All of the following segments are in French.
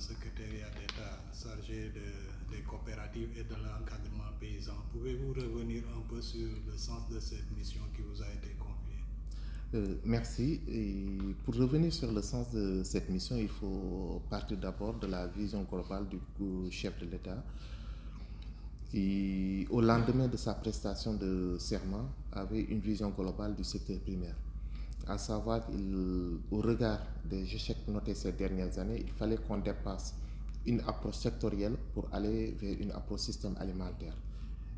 secrétariat d'État chargé des coopératives et de l'encadrement paysan. Pouvez-vous revenir un peu sur le sens de cette mission qui vous a été confiée? Merci. Et pour revenir sur le sens de cette mission, il faut partir d'abord de la vision globale du chef de l'État qui, au lendemain de sa prestation de serment, avait une vision globale du secteur primaire. À savoir, au regard des échecs notés ces dernières années, il fallait qu'on dépasse une approche sectorielle pour aller vers une approche système alimentaire.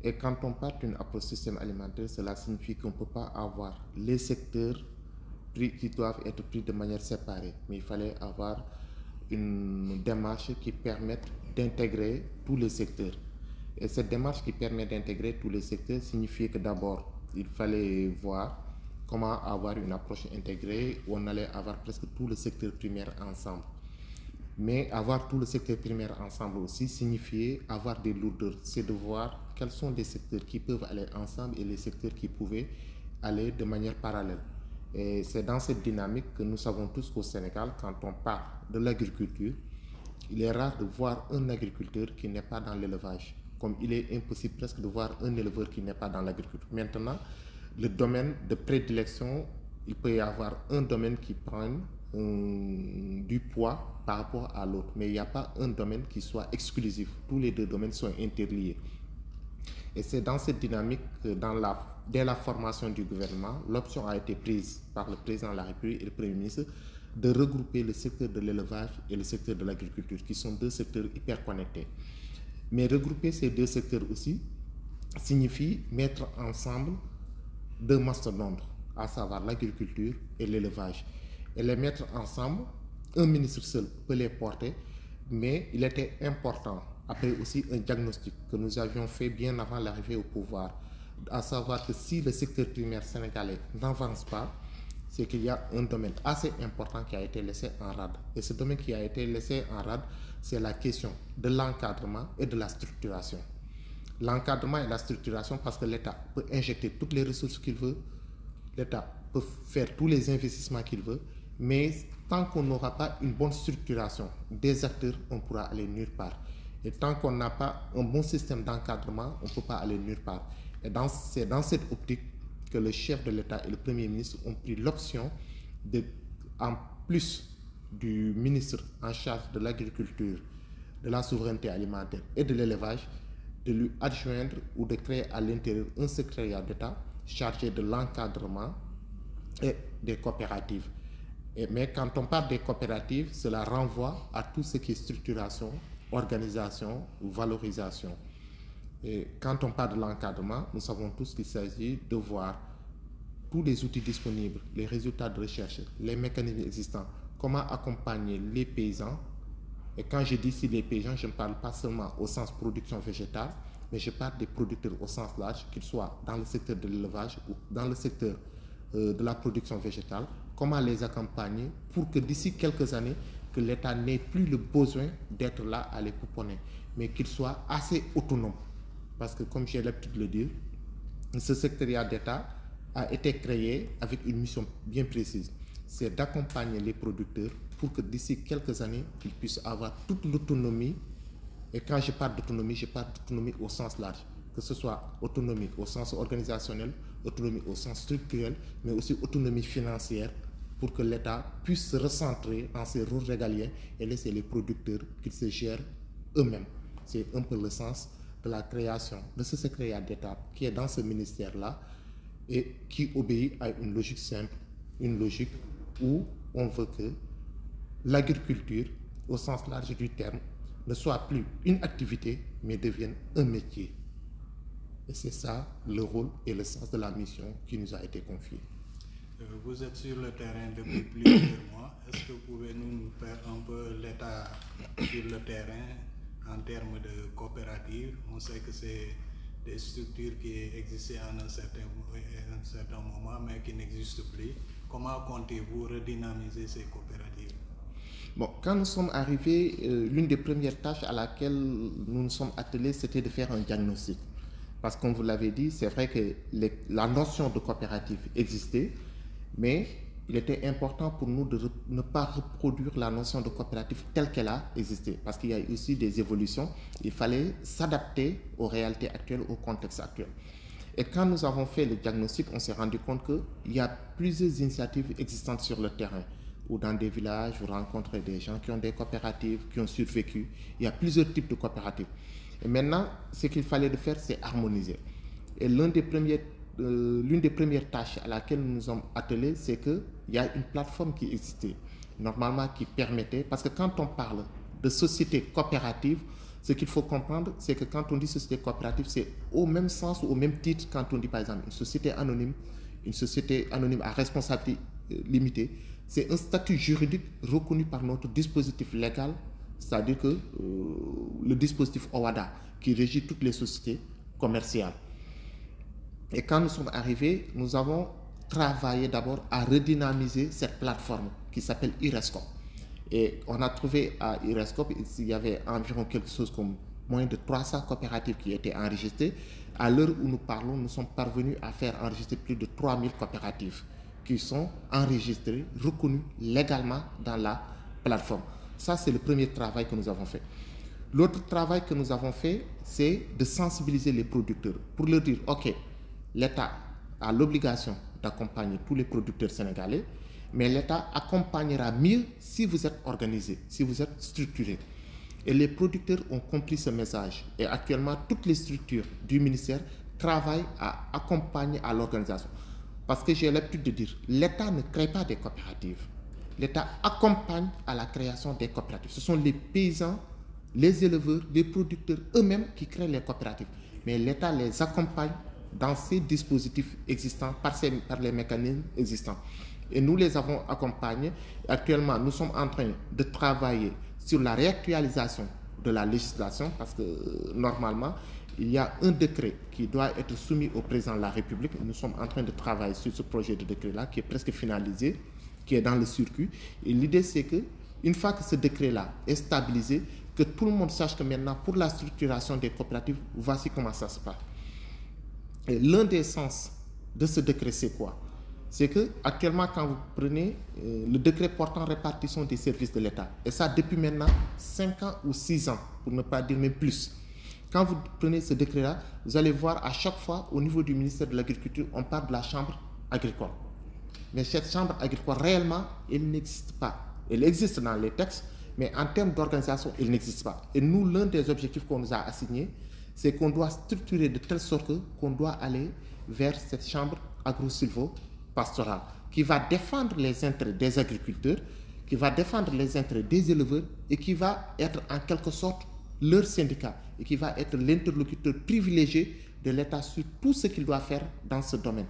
Et quand on parle d'une approche système alimentaire, cela signifie qu'on ne peut pas avoir les secteurs qui doivent être pris de manière séparée, mais il fallait avoir une démarche qui permette d'intégrer tous les secteurs. Et cette démarche qui permet d'intégrer tous les secteurs signifie que d'abord, il fallait voir comment avoir une approche intégrée où on allait avoir presque tout le secteur primaire ensemble. Mais avoir tout le secteur primaire ensemble aussi signifiait avoir des lourdeurs. C'est de voir quels sont les secteurs qui peuvent aller ensemble et les secteurs qui pouvaient aller de manière parallèle. Et c'est dans cette dynamique que nous savons tous qu'au Sénégal, quand on parle de l'agriculture, il est rare de voir un agriculteur qui n'est pas dans l'élevage, comme il est impossible presque de voir un éleveur qui n'est pas dans l'agriculture. Maintenant, le domaine de prédilection, il peut y avoir un domaine qui prend du poids par rapport à l'autre, mais il n'y a pas un domaine qui soit exclusif. Tous les deux domaines sont interliés. Et c'est dans cette dynamique que dès la formation du gouvernement, l'option a été prise par le président de la République et le Premier ministre de regrouper le secteur de l'élevage et le secteur de l'agriculture, qui sont deux secteurs hyper connectés. Mais regrouper ces deux secteurs aussi signifie mettre ensemble deux mastodontes, à savoir l'agriculture et l'élevage. Et les mettre ensemble, un ministre seul peut les porter, mais il était important, après aussi un diagnostic que nous avions fait bien avant l'arrivée au pouvoir, à savoir que si le secteur primaire sénégalais n'avance pas, c'est qu'il y a un domaine assez important qui a été laissé en rade. Et ce domaine qui a été laissé en rade, c'est la question de l'encadrement et de la structuration. L'encadrement et la structuration, parce que l'État peut injecter toutes les ressources qu'il veut, l'État peut faire tous les investissements qu'il veut, mais tant qu'on n'aura pas une bonne structuration des acteurs, on pourra aller nulle part. Et tant qu'on n'a pas un bon système d'encadrement, on ne peut pas aller nulle part. Et c'est dans cette optique que le chef de l'État et le Premier ministre ont pris l'option de, en plus du ministre en charge de l'agriculture, de la souveraineté alimentaire et de l'élevage, de lui adjoindre ou de créer à l'intérieur un secrétariat d'État chargé de l'encadrement et des coopératives. Mais quand on parle des coopératives, cela renvoie à tout ce qui est structuration, organisation, valorisation. Et quand on parle de l'encadrement, nous savons tous qu'il s'agit de voir tous les outils disponibles, les résultats de recherche, les mécanismes existants, comment accompagner les paysans. Et quand je dis ici les paysans, je ne parle pas seulement au sens production végétale, mais je parle des producteurs au sens large, qu'ils soient dans le secteur de l'élevage ou dans le secteur de la production végétale, comment les accompagner pour que d'ici quelques années, que l'État n'ait plus le besoin d'être là à les couponner, mais qu'il soit assez autonome. Parce que comme j'ai l'habitude de le dire, ce secrétariat d'État a été créé avec une mission bien précise, c'est d'accompagner les producteurs pour que d'ici quelques années, qu'ils puissent avoir toute l'autonomie. Et quand je parle d'autonomie au sens large, que ce soit autonomie au sens organisationnel, autonomie au sens structurel, mais aussi autonomie financière, pour que l'État puisse se recentrer dans ses rôles régaliens et laisser les producteurs qu'ils se gèrent eux-mêmes. C'est un peu le sens de la création de ce secrétariat d'État qui est dans ce ministère-là et qui obéit à une logique simple, une logique où on veut que l'agriculture, au sens large du terme, ne soit plus une activité, mais devienne un métier. Et c'est ça le rôle et le sens de la mission qui nous a été confiée. Vous êtes sur le terrain depuis plusieurs mois. Est-ce que vous pouvez nous faire un peu l'état sur le terrain en termes de coopératives? On sait que c'est des structures qui existaient à un certain moment, mais qui n'existent plus. Comment comptez-vous redynamiser ces coopératives? Bon, quand nous sommes arrivés, l'une des premières tâches à laquelle nous nous sommes attelés, c'était de faire un diagnostic. Parce que comme vous l'avez dit, c'est vrai que la notion de coopérative existait, mais il était important pour nous de ne pas reproduire la notion de coopérative telle qu'elle a existé, parce qu'il y a aussi des évolutions. Il fallait s'adapter aux réalités actuelles, au contexte actuel. Et quand nous avons fait le diagnostic, on s'est rendu compte qu'il y a plusieurs initiatives existantes sur le terrain, ou dans des villages, vous rencontrez des gens qui ont des coopératives, qui ont survécu. Il y a plusieurs types de coopératives. Et maintenant, ce qu'il fallait de faire, c'est harmoniser. Et l'une des premières tâches à laquelle nous nous sommes attelés, c'est qu'il y a une plateforme qui existait, normalement qui permettait, parce que quand on parle de société coopérative, ce qu'il faut comprendre, c'est que quand on dit société coopérative, c'est au même sens ou au même titre quand on dit par exemple une société anonyme à responsabilité limitée. C'est un statut juridique reconnu par notre dispositif légal, c'est-à-dire que le dispositif OHADA qui régit toutes les sociétés commerciales. Et quand nous sommes arrivés, nous avons travaillé d'abord à redynamiser cette plateforme qui s'appelle Irescope. Et on a trouvé à Irescope, il y avait environ quelque chose comme moins de 300 coopératives qui étaient enregistrées. À l'heure où nous parlons, nous sommes parvenus à faire enregistrer plus de 3000 coopératives qui sont enregistrées, reconnues légalement dans la plateforme. Ça, c'est le premier travail que nous avons fait. L'autre travail que nous avons fait, c'est de sensibiliser les producteurs pour leur dire, OK, l'État a l'obligation d'accompagner tous les producteurs sénégalais, mais l'État accompagnera mieux si vous êtes organisé, si vous êtes structuré. Et les producteurs ont compris ce message. Et actuellement, toutes les structures du ministère travaillent à accompagner à l'organisation. Parce que j'ai l'habitude de dire, l'État ne crée pas des coopératives. L'État accompagne à la création des coopératives. Ce sont les paysans, les éleveurs, les producteurs eux-mêmes qui créent les coopératives. Mais l'État les accompagne dans ces dispositifs existants, par les mécanismes existants. Et nous les avons accompagnés. Actuellement, nous sommes en train de travailler sur la réactualisation de la législation parce que normalement, il y a un décret qui doit être soumis au président de la République. Nous sommes en train de travailler sur ce projet de décret-là qui est presque finalisé, qui est dans le circuit. Et l'idée, c'est qu'une fois que ce décret-là est stabilisé, que tout le monde sache que maintenant, pour la structuration des coopératives, voici comment ça se passe. Et l'un des sens de ce décret, c'est quoi? C'est que actuellement, quand vous prenez le décret portant répartition des services de l'État, et ça depuis maintenant 5 ans ou 6 ans, pour ne pas dire même plus, quand vous prenez ce décret-là, vous allez voir à chaque fois au niveau du ministère de l'Agriculture, on parle de la chambre agricole. Mais cette chambre agricole, réellement, elle n'existe pas. Elle existe dans les textes, mais en termes d'organisation, elle n'existe pas. Et nous, l'un des objectifs qu'on nous a assignés, c'est qu'on doit structurer de telle sorte qu'on doit aller vers cette chambre agro-silvo-pastorale qui va défendre les intérêts des agriculteurs, qui va défendre les intérêts des éleveurs et qui va être en quelque sorte leur syndicat et qui va être l'interlocuteur privilégié de l'État sur tout ce qu'il doit faire dans ce domaine.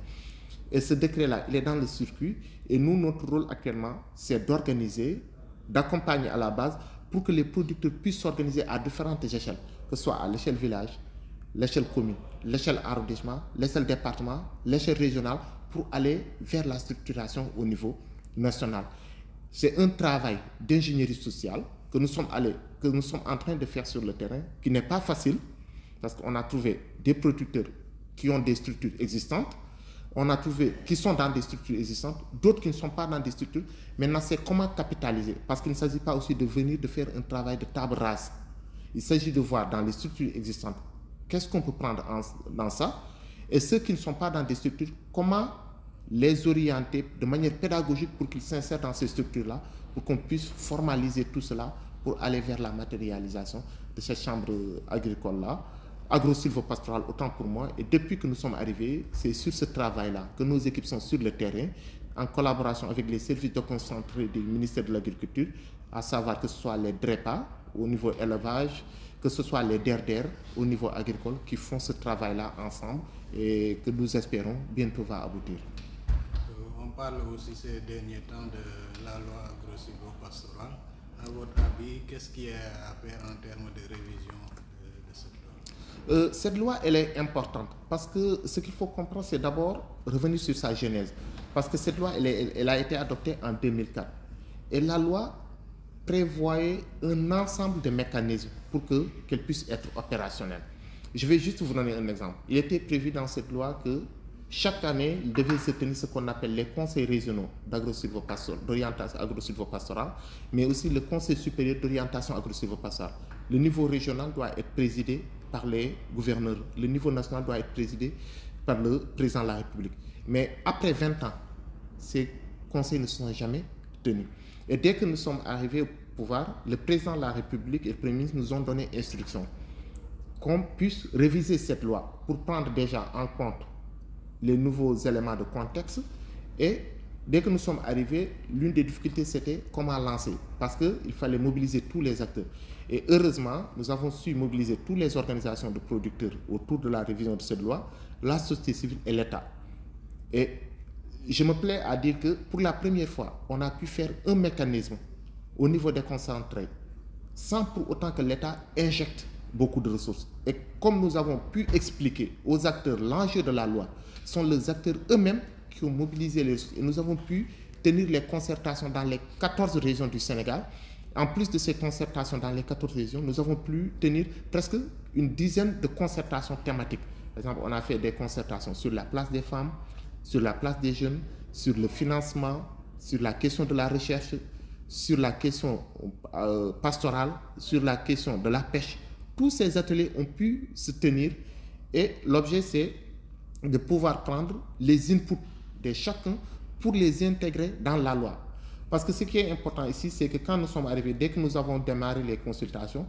Et ce décret-là, il est dans le circuit et nous, notre rôle actuellement, c'est d'organiser, d'accompagner à la base pour que les producteurs puissent s'organiser à différentes échelles, que ce soit à l'échelle village, l'échelle commune, l'échelle arrondissement, l'échelle département, l'échelle régionale, pour aller vers la structuration au niveau national. C'est un travail d'ingénierie sociale que nous sommes en train de faire sur le terrain, qui n'est pas facile, parce qu'on a trouvé des producteurs qui ont des structures existantes, on a trouvé qui sont dans des structures existantes, d'autres qui ne sont pas dans des structures. Maintenant, c'est comment capitaliser, parce qu'il ne s'agit pas aussi de venir de faire un travail de table rase. Il s'agit de voir dans les structures existantes, qu'est-ce qu'on peut prendre dans ça, et ceux qui ne sont pas dans des structures, comment les orienter de manière pédagogique pour qu'ils s'insèrent dans ces structures-là, pour qu'on puisse formaliser tout cela pour aller vers la matérialisation de cette chambre agricole-là, agro-silvo-pastorale autant pour moi. Et depuis que nous sommes arrivés, c'est sur ce travail-là que nos équipes sont sur le terrain, en collaboration avec les services déconcentrés du ministère de l'Agriculture, à savoir que ce soit les DREPA au niveau élevage, que ce soit les DERDER au niveau agricole, qui font ce travail-là ensemble et que nous espérons bientôt va aboutir. On parle aussi ces derniers temps de la loi agro-silvo-pastorale. À votre avis, qu'est-ce qui est à faire en termes de révision de cette loi? Cette loi, elle est importante parce que ce qu'il faut comprendre, c'est d'abord revenir sur sa genèse. Parce que cette loi, elle a été adoptée en 2004. Et la loi prévoyait un ensemble de mécanismes pour qu'elle puisse être opérationnelle. Je vais juste vous donner un exemple. Il était prévu dans cette loi que chaque année, il devait se tenir ce qu'on appelle les conseils régionaux d'orientation agro-silvopastorale, mais aussi le conseil supérieur d'orientation agro-silvopastorale. Le niveau régional doit être présidé par les gouverneurs. Le niveau national doit être présidé par le président de la République. Mais après 20 ans, ces conseils ne sont jamais tenus. Et dès que nous sommes arrivés au pouvoir, le président de la République et le Premier ministre nous ont donné instruction qu'on puisse réviser cette loi pour prendre déjà en compte les nouveaux éléments de contexte. Et dès que nous sommes arrivés, l'une des difficultés, c'était comment lancer, parce qu'il fallait mobiliser tous les acteurs. Et heureusement, nous avons su mobiliser toutes les organisations de producteurs autour de la révision de cette loi, la société civile et l'État. Et je me plais à dire que pour la première fois, on a pu faire un mécanisme au niveau déconcentré, sans pour autant que l'État injecte beaucoup de ressources. Et comme nous avons pu expliquer aux acteurs l'enjeu de la loi, sont les acteurs eux-mêmes qui ont mobilisé les ressources. Et nous avons pu tenir les concertations dans les 14 régions du Sénégal. En plus de ces concertations dans les 14 régions, nous avons pu tenir presque une dizaine de concertations thématiques. Par exemple, on a fait des concertations sur la place des femmes, sur la place des jeunes, sur le financement, sur la question de la recherche, sur la question pastorale, sur la question de la pêche. Tous ces ateliers ont pu se tenir et l'objet, c'est de pouvoir prendre les inputs de chacun pour les intégrer dans la loi. Parce que ce qui est important ici, c'est que quand nous sommes arrivés, dès que nous avons démarré les consultations,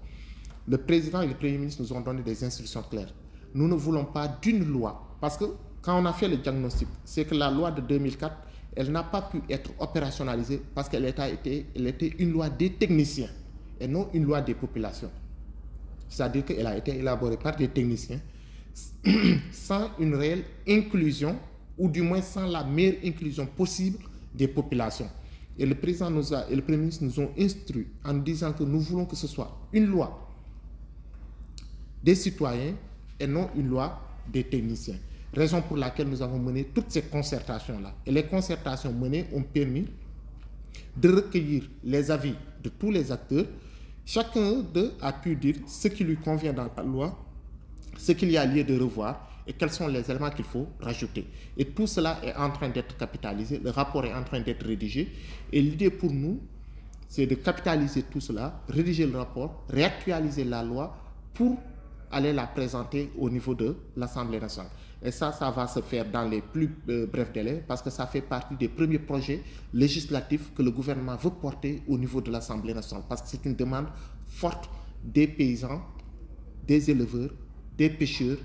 le président et le Premier ministre nous ont donné des instructions claires. Nous ne voulons pas d'une loi. Parce que quand on a fait le diagnostic, c'est que la loi de 2004, elle n'a pas pu être opérationnalisée parce qu'elle était une loi des techniciens et non une loi des populations. C'est-à-dire qu'elle a été élaborée par des techniciens sans une réelle inclusion, ou du moins sans la meilleure inclusion possible des populations. Et le président et le Premier ministre nous ont instruits en disant que nous voulons que ce soit une loi des citoyens et non une loi des techniciens. Raison pour laquelle nous avons mené toutes ces concertations-là. Et les concertations menées ont permis de recueillir les avis de tous les acteurs. Chacun d'eux a pu dire ce qui lui convient dans la loi, ce qu'il y a lieu de revoir et quels sont les éléments qu'il faut rajouter. Et tout cela est en train d'être capitalisé, le rapport est en train d'être rédigé. Et l'idée pour nous, c'est de capitaliser tout cela, rédiger le rapport, réactualiser la loi pour aller la présenter au niveau de l'Assemblée nationale. Et ça va se faire dans les plus brefs délais parce que ça fait partie des premiers projets législatifs que le gouvernement veut porter au niveau de l'Assemblée nationale. Parce que c'est une demande forte des paysans, des éleveurs, des pêcheurs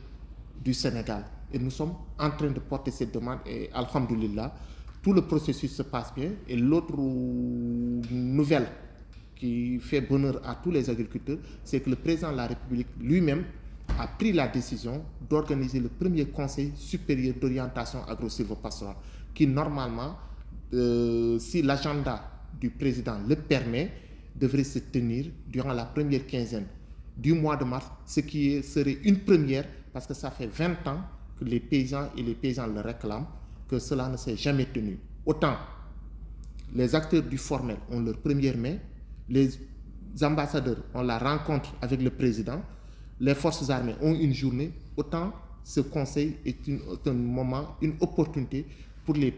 du Sénégal. Et nous sommes en train de porter cette demande et alhamdoulilah, tout le processus se passe bien. Et l'autre nouvelle qui fait bonheur à tous les agriculteurs, c'est que le président de la République lui-même a pris la décision d'organiser le premier conseil supérieur d'orientation agro-silvopastorale qui normalement, si l'agenda du président le permet, devrait se tenir durant la première quinzaine du mois de mars, ce qui serait une première parce que ça fait 20 ans que les paysans et les paysans le réclament, que cela ne s'est jamais tenu. Autant les acteurs du formel ont leur première main, les ambassadeurs ont la rencontre avec le président, les forces armées ont une journée, autant ce conseil est un moment, une opportunité pour les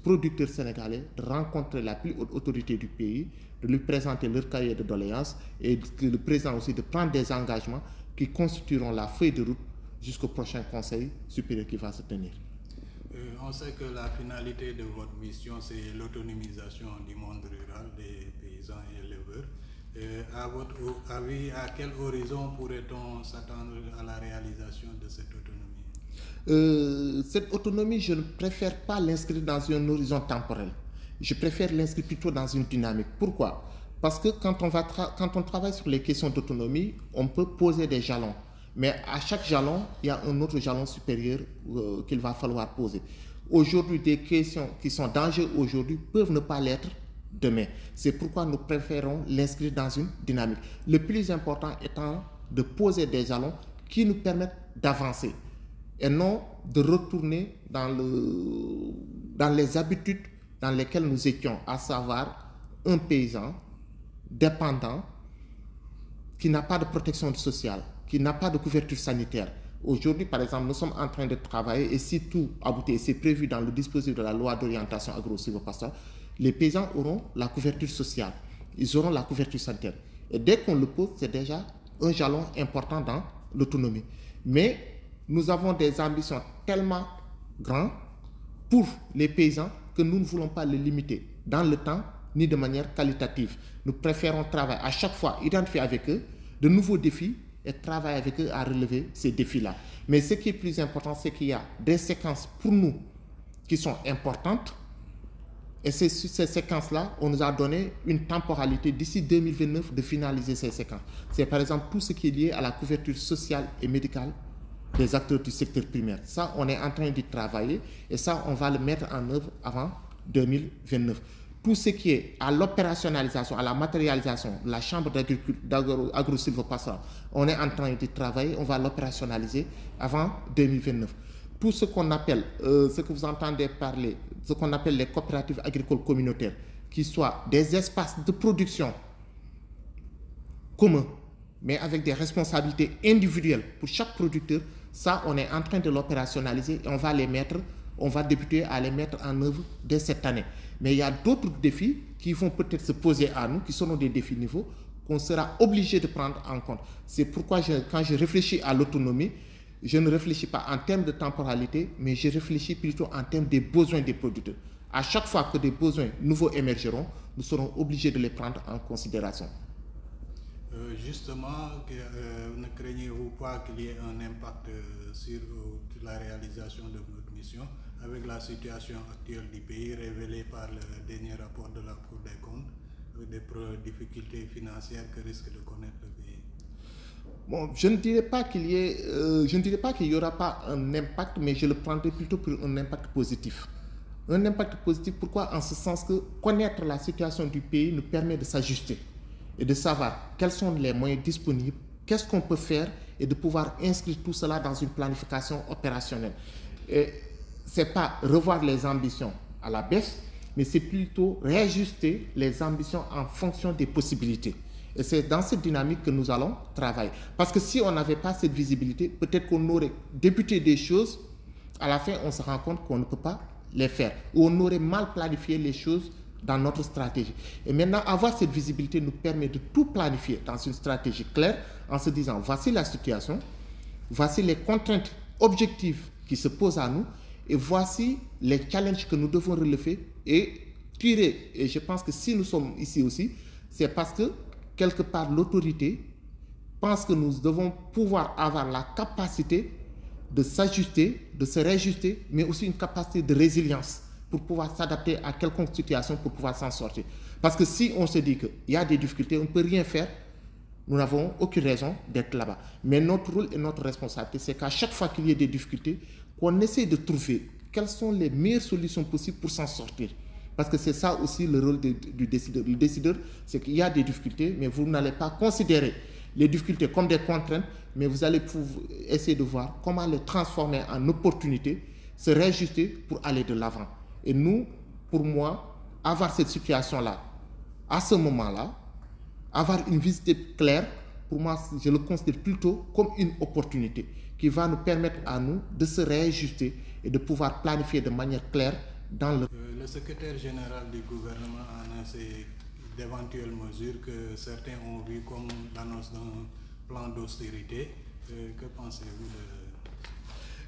producteurs sénégalais de rencontrer la plus haute autorité du pays, de lui présenter leur cahier de doléances et que le président aussi de prendre des engagements qui constitueront la feuille de route jusqu'au prochain conseil supérieur qui va se tenir. On sait que la finalité de votre mission, c'est l'autonomisation du monde rural des paysans et éleveurs. À votre avis, à quel horizon pourrait-on s'attendre à la réalisation de cette autonomie? Cette autonomie, je ne préfère pas l'inscrire dans un horizon temporel. Je préfère l'inscrire plutôt dans une dynamique. Pourquoi? Parce que quand on travaille sur les questions d'autonomie, on peut poser des jalons. Mais à chaque jalon, il y a un autre jalon supérieur qu'il va falloir poser. Aujourd'hui, des questions qui sont dangereuses aujourd'hui peuvent ne pas l'être demain. C'est pourquoi nous préférons l'inscrire dans une dynamique. Le plus important étant de poser des jalons qui nous permettent d'avancer et non de retourner dans les habitudes dans lesquelles nous étions, à savoir un paysan dépendant qui n'a pas de protection sociale, qui n'a pas de couverture sanitaire, Aujourd'hui, par exemple, nous sommes en train de travailler et si tout aboutit, c'est prévu dans le dispositif de la loi d'orientation agro-silvopastorale, les paysans auront la couverture sociale, ils auront la couverture sanitaire. Et dès qu'on le pose, c'est déjà un jalon important dans l'autonomie. Mais nous avons des ambitions tellement grandes pour les paysans que nous ne voulons pas les limiter dans le temps ni de manière qualitative. Nous préférons travailler à chaque fois, identifier avec eux de nouveaux défis et travailler avec eux à relever ces défis-là. Mais ce qui est plus important, c'est qu'il y a des séquences pour nous qui sont importantes. Et c'est sur ces séquences-là, on nous a donné une temporalité d'ici 2029 de finaliser ces séquences. C'est par exemple tout ce qui est lié à la couverture sociale et médicale des acteurs du secteur primaire. Ça, on est en train d'y travailler et ça, on va le mettre en œuvre avant 2029. Tout ce qui est à l'opérationnalisation, à la matérialisation de la chambre d'agro-silvopastorale, on est en train d'y travailler, on va l'opérationnaliser avant 2029. Tout ce qu'on appelle, ce que vous entendez parler, ce qu'on appelle les coopératives agricoles communautaires, qui soient des espaces de production communs, mais avec des responsabilités individuelles pour chaque producteur, ça, on est en train de l'opérationnaliser et on va les mettre, on va débuter à les mettre en œuvre dès cette année. Mais il y a d'autres défis qui vont peut-être se poser à nous, qui seront des défis nouveaux, qu'on sera obligé de prendre en compte. C'est pourquoi quand je réfléchis à l'autonomie, je ne réfléchis pas en termes de temporalité, mais je réfléchis plutôt en termes des besoins des producteurs. À chaque fois que des besoins nouveaux émergeront, nous serons obligés de les prendre en considération. Justement, ne craignez-vous pas qu'il y ait un impact sur la réalisation de votre mission avec la situation actuelle du pays révélée par le dernier rapport de la Cour des comptes, avec des difficultés financières que risque de connaître le pays? Bon, je ne dirais pas qu'il y aura pas un impact, mais je le prendrai plutôt pour un impact positif. Un impact positif, pourquoi? En ce sens que connaître la situation du pays nous permet de s'ajuster et de savoir quels sont les moyens disponibles, qu'est-ce qu'on peut faire et de pouvoir inscrire tout cela dans une planification opérationnelle. Ce n'est pas revoir les ambitions à la baisse, mais c'est plutôt réajuster les ambitions en fonction des possibilités. Et c'est dans cette dynamique que nous allons travailler. Parce que si on n'avait pas cette visibilité, peut-être qu'on aurait débuté des choses, à la fin on se rend compte qu'on ne peut pas les faire, ou on aurait mal planifié les choses dans notre stratégie. Et maintenant, avoir cette visibilité nous permet de tout planifier dans une stratégie claire en se disant, voici la situation, voici les contraintes objectives qui se posent à nous, et voici les challenges que nous devons relever et tirer. Et je pense que si nous sommes ici aussi, c'est parce que quelque part l'autorité pense que nous devons pouvoir avoir la capacité de s'ajuster, de se réajuster, mais aussi une capacité de résilience pour pouvoir s'adapter à quelconque situation, pour pouvoir s'en sortir. Parce que si on se dit qu'il y a des difficultés, on ne peut rien faire, nous n'avons aucune raison d'être là-bas. Mais notre rôle et notre responsabilité, c'est qu'à chaque fois qu'il y ait des difficultés, qu'on essaie de trouver quelles sont les meilleures solutions possibles pour s'en sortir. Parce que c'est ça aussi le rôle du décideur. Le décideur, c'est qu'il y a des difficultés, mais vous n'allez pas considérer les difficultés comme des contraintes, mais vous allez essayer de voir comment les transformer en opportunités, se réajuster pour aller de l'avant. Et nous, pour moi, avoir cette situation-là, à ce moment-là, avoir une visite claire, pour moi, je le considère plutôt comme une opportunité qui va nous permettre à nous de se réajuster et de pouvoir planifier de manière claire dans le... Le secrétaire général du gouvernement a annoncé d'éventuelles mesures que certains ont vues comme l'annonce d'un plan d'austérité. Que pensez-vous de...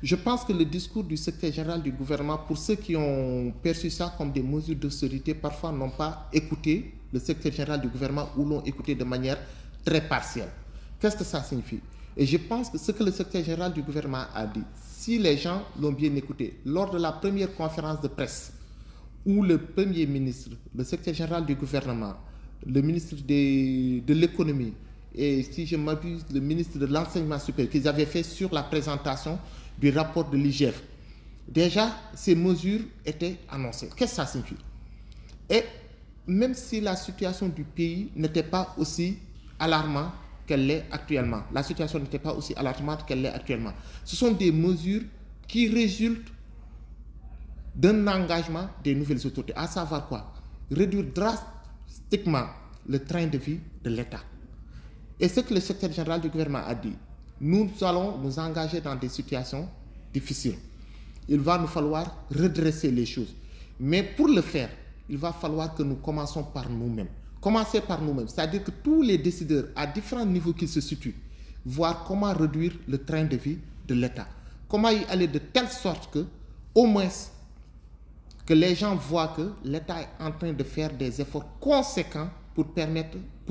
Je pense que le discours du secrétaire général du gouvernement, pour ceux qui ont perçu ça comme des mesures d'austérité, parfois n'ont pas écouté le secrétaire général du gouvernement ou l'ont écouté de manière très partielle. Qu'est-ce que ça signifie? Et je pense que ce que le secrétaire général du gouvernement a dit, si les gens l'ont bien écouté, lors de la première conférence de presse, où le Premier ministre, le secrétaire général du gouvernement, le ministre de l'économie et, si je m'abuse, le ministre de l'enseignement supérieur, qu'ils avaient fait sur la présentation du rapport de l'IGF. Déjà, ces mesures étaient annoncées. Qu'est-ce que ça signifie? Et même si la situation du pays n'était pas aussi alarmante qu'elle l'est actuellement, la situation n'était pas aussi alarmante qu'elle l'est actuellement, ce sont des mesures qui résultent d'un engagement des nouvelles autorités, à savoir quoi? Réduire drastiquement le train de vie de l'État. Et ce que le secrétaire général du gouvernement a dit, nous allons nous engager dans des situations difficiles. Il va nous falloir redresser les choses. Mais pour le faire, il va falloir que nous commençons par nous-mêmes. Commencer par nous-mêmes, c'est-à-dire que tous les décideurs, à différents niveaux qu'ils se situent, voir comment réduire le train de vie de l'État. Comment y aller de telle sorte que, au moins, que les gens voient que l'État est en train de faire des efforts conséquents pour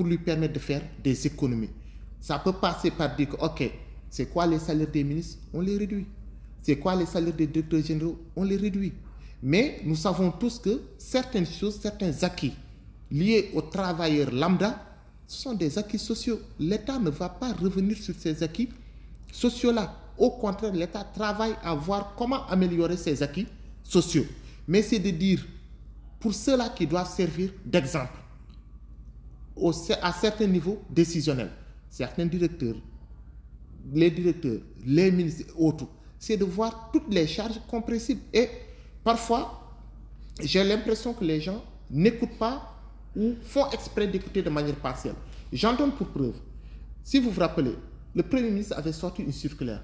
lui permettre de faire des économies. Ça peut passer par dire que, ok, c'est quoi les salaires des ministres? On les réduit. C'est quoi les salaires des directeurs généraux? On les réduit. Mais nous savons tous que certaines choses, certains acquis liés aux travailleurs lambda, ce sont des acquis sociaux. L'État ne va pas revenir sur ces acquis sociaux-là. Au contraire, l'État travaille à voir comment améliorer ces acquis sociaux. Mais c'est de dire, pour ceux-là qui doivent servir d'exemple, à certains niveaux décisionnels, certains directeurs, les ministres et autres, c'est de voir toutes les charges compressibles. Et parfois, j'ai l'impression que les gens n'écoutent pas ou font exprès d'écouter de manière partielle. J'en donne pour preuve. Si vous vous rappelez, le Premier ministre avait sorti une circulaire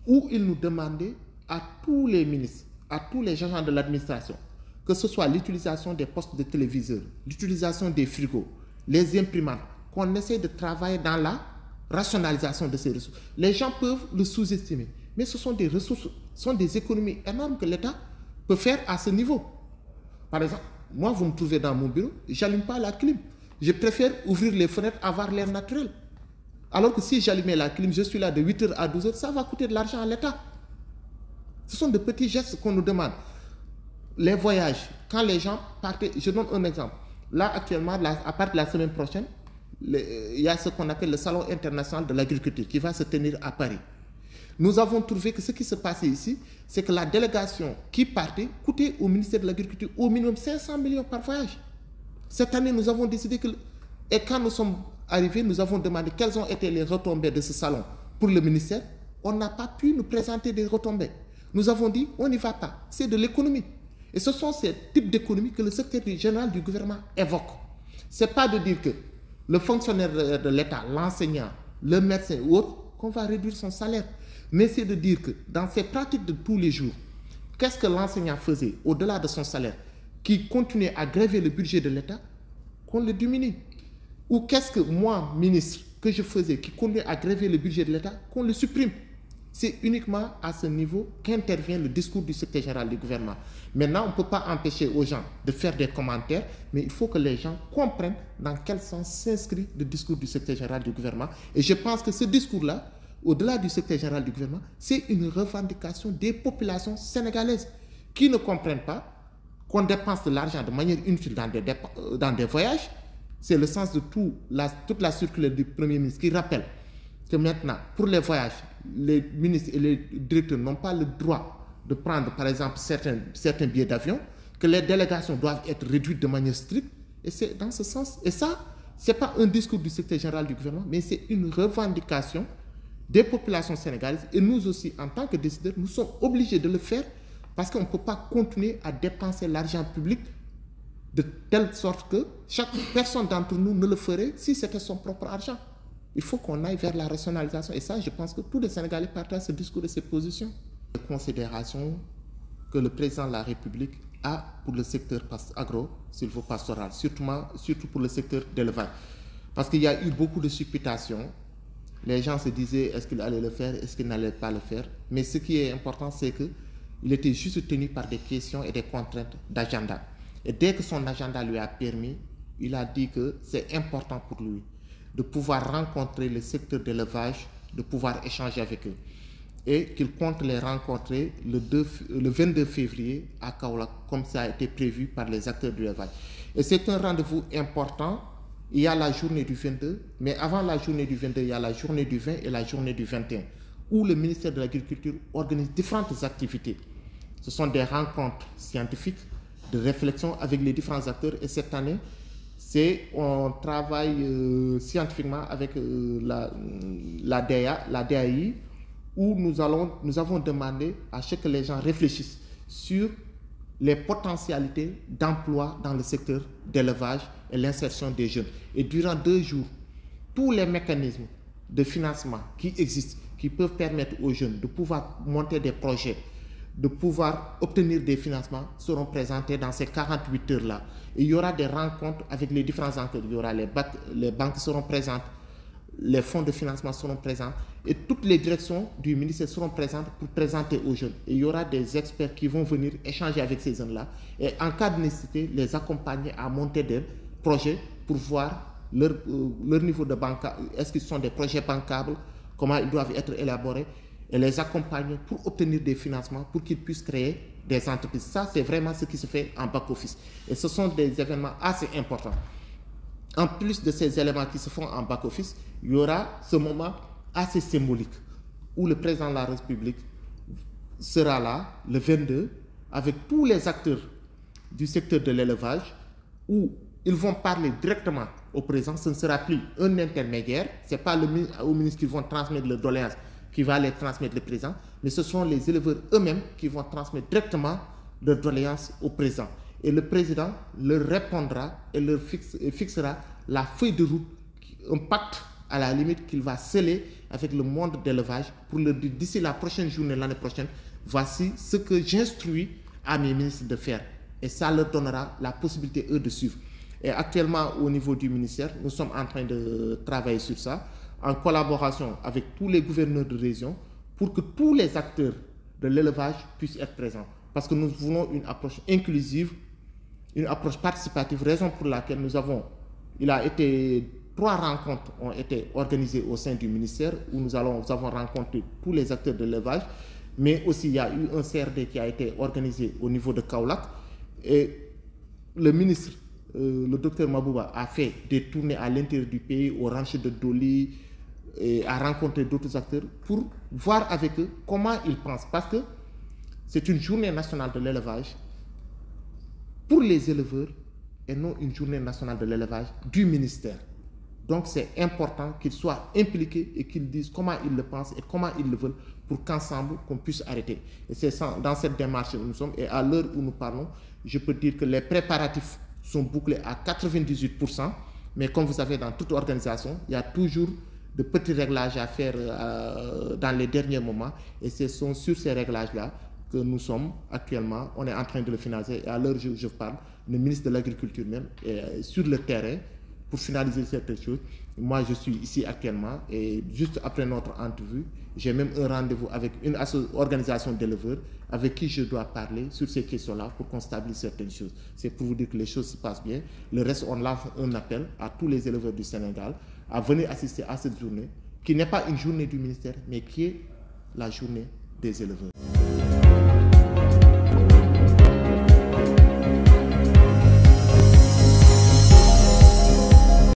où il nous demandait à tous les ministres, à tous les agents de l'administration, que ce soit l'utilisation des postes de téléviseurs, l'utilisation des frigos, les imprimantes, qu'on essaie de travailler dans la rationalisation de ces ressources. Les gens peuvent le sous-estimer, mais ce sont des ressources, ce sont des économies énormes que l'État peut faire à ce niveau. Par exemple, moi, vous me trouvez dans mon bureau, je n'allume pas la clim. Je préfère ouvrir les fenêtres, avoir l'air naturel. Alors que si j'allumais la clim, je suis là de 8h à 12h, ça va coûter de l'argent à l'État. Ce sont de petits gestes qu'on nous demande. Les voyages, quand les gens partent, je donne un exemple. Là, actuellement, à partir de la semaine prochaine, il y a ce qu'on appelle le Salon international de l'agriculture qui va se tenir à Paris. Nous avons trouvé que ce qui se passait ici, c'est que la délégation qui partait coûtait au ministère de l'Agriculture au minimum 500 millions par voyage. Cette année, nous avons décidé que... Et quand nous sommes arrivés, nous avons demandé quelles ont été les retombées de ce salon pour le ministère. On n'a pas pu nous présenter des retombées. Nous avons dit, on n'y va pas. C'est de l'économie. Et ce sont ces types d'économies que le secrétaire général du gouvernement évoque. Ce n'est pas de dire que le fonctionnaire de l'État, l'enseignant, le médecin ou autre, qu'on va réduire son salaire. Mais c'est de dire que dans ses pratiques de tous les jours, qu'est-ce que l'enseignant faisait au-delà de son salaire, qui continuait à gréver le budget de l'État, qu'on le diminue. Ou qu'est-ce que moi, ministre, que je faisais, qui continuait à gréver le budget de l'État, qu'on le supprime. C'est uniquement à ce niveau qu'intervient le discours du secrétaire général du gouvernement. Maintenant, on ne peut pas empêcher aux gens de faire des commentaires, mais il faut que les gens comprennent dans quel sens s'inscrit le discours du secrétaire général du gouvernement. Et je pense que ce discours-là, au-delà du secrétaire général du gouvernement, c'est une revendication des populations sénégalaises qui ne comprennent pas qu'on dépense de l'argent de manière inutile dans des voyages. C'est le sens de toute la circulaire du Premier ministre qui rappelle que maintenant, pour les voyages, les ministres et les directeurs n'ont pas le droit de prendre, par exemple, certains billets d'avion, que les délégations doivent être réduites de manière stricte. Et c'est dans ce sens. Et ça, ce n'est pas un discours du secrétaire général du gouvernement, mais c'est une revendication des populations sénégalaises. Et nous aussi, en tant que décideurs, nous sommes obligés de le faire parce qu'on ne peut pas continuer à dépenser l'argent public de telle sorte que chaque personne d'entre nous ne le ferait si c'était son propre argent. Il faut qu'on aille vers la rationalisation. Et ça, je pense que tous les Sénégalais partagent ce discours et ces positions. Les considérations que le président de la République a pour le secteur agro-silvopastoral, surtout pour le secteur d'élevage. Parce qu'il y a eu beaucoup de supputations. Les gens se disaient, est-ce qu'il allait le faire, est-ce qu'il n'allait pas le faire. Mais ce qui est important, c'est qu'il était juste tenu par des questions et des contraintes d'agenda. Et dès que son agenda lui a permis, il a dit que c'est important pour lui de pouvoir rencontrer le secteur d'élevage, de pouvoir échanger avec eux. Et qu'il compte les rencontrer le 22 février à Kaolack, comme ça a été prévu par les acteurs de l'élevage. Et c'est un rendez-vous important. Il y a la journée du 22, mais avant la journée du 22, il y a la journée du 20 et la journée du 21, où le ministère de l'Agriculture organise différentes activités. Ce sont des rencontres scientifiques, de réflexion avec les différents acteurs. Et cette année, on travaille scientifiquement avec la DAI, où nous avons demandé à ce que les gens réfléchissent sur les potentialités d'emploi dans le secteur d'élevage et l'insertion des jeunes. Et durant 2 jours, tous les mécanismes de financement qui existent, qui peuvent permettre aux jeunes de pouvoir monter des projets, de pouvoir obtenir des financements, seront présentés dans ces 48 heures-là. Il y aura des rencontres avec les différents acteurs. Il y aura les banques seront présentes, les fonds de financement seront présents et toutes les directions du ministère seront présentes pour présenter aux jeunes. Et il y aura des experts qui vont venir échanger avec ces jeunes-là et en cas de nécessité, les accompagner à monter des projets pour voir leur niveau de banque, est-ce qu'ils sont des projets bancables, comment ils doivent être élaborés, et les accompagner pour obtenir des financements pour qu'ils puissent créer des entreprises. Ça, c'est vraiment ce qui se fait en back-office. Et ce sont des événements assez importants. En plus de ces éléments qui se font en back-office, il y aura ce moment assez symbolique où le président de la République sera là, le 22, avec tous les acteurs du secteur de l'élevage, où ils vont parler directement au président. Ce ne sera plus un intermédiaire, ce n'est pas au ministre qui vont transmettre leurs doléances, qui va les transmettre le président, mais ce sont les éleveurs eux-mêmes qui vont transmettre directement leurs doléances au président. Et le président leur répondra et leur fixera la feuille de route, un pacte à la limite qu'il va sceller avec le monde d'élevage pour leur dire d'ici la prochaine journée, l'année prochaine, voici ce que j'instruis à mes ministres de faire. Et ça leur donnera la possibilité, eux, de suivre. Et actuellement, au niveau du ministère, nous sommes en train de travailler sur ça, en collaboration avec tous les gouverneurs de région, pour que tous les acteurs de l'élevage puissent être présents. Parce que nous voulons une approche inclusive, une approche participative, raison pour laquelle trois rencontres ont été organisées au sein du ministère, où nous avons rencontré tous les acteurs de l'élevage, mais aussi il y a eu un CRD qui a été organisé au niveau de Kaolack, et le ministre, le docteur Mabouba, a fait des tournées à l'intérieur du pays, au ranch de Doli, et a rencontré d'autres acteurs pour voir avec eux comment ils pensent. Parce que c'est une journée nationale de l'élevage pour les éleveurs et non une journée nationale de l'élevage du ministère. Donc c'est important qu'ils soient impliqués et qu'ils disent comment ils le pensent et comment ils le veulent pour qu'ensemble qu'on puisse arrêter. Et c'est dans cette démarche où nous sommes. Et à l'heure où nous parlons, je peux dire que les préparatifs sont bouclés à 98%. Mais comme vous savez, dans toute organisation, il y a toujours de petits réglages à faire dans les derniers moments. Et ce sont sur ces réglages-là que nous sommes actuellement. On est en train de le financer. Et à l'heure où je parle, le ministre de l'Agriculture même est sur le terrain pour finaliser certaines choses. Moi, je suis ici actuellement et juste après notre entrevue, j'ai même un rendez-vous avec une organisation d'éleveurs avec qui je dois parler sur ces questions-là pour qu'on stabilise certaines choses. C'est pour vous dire que les choses se passent bien. Le reste, on lance un appel à tous les éleveurs du Sénégal à venir assister à cette journée, qui n'est pas une journée du ministère, mais qui est la journée des éleveurs.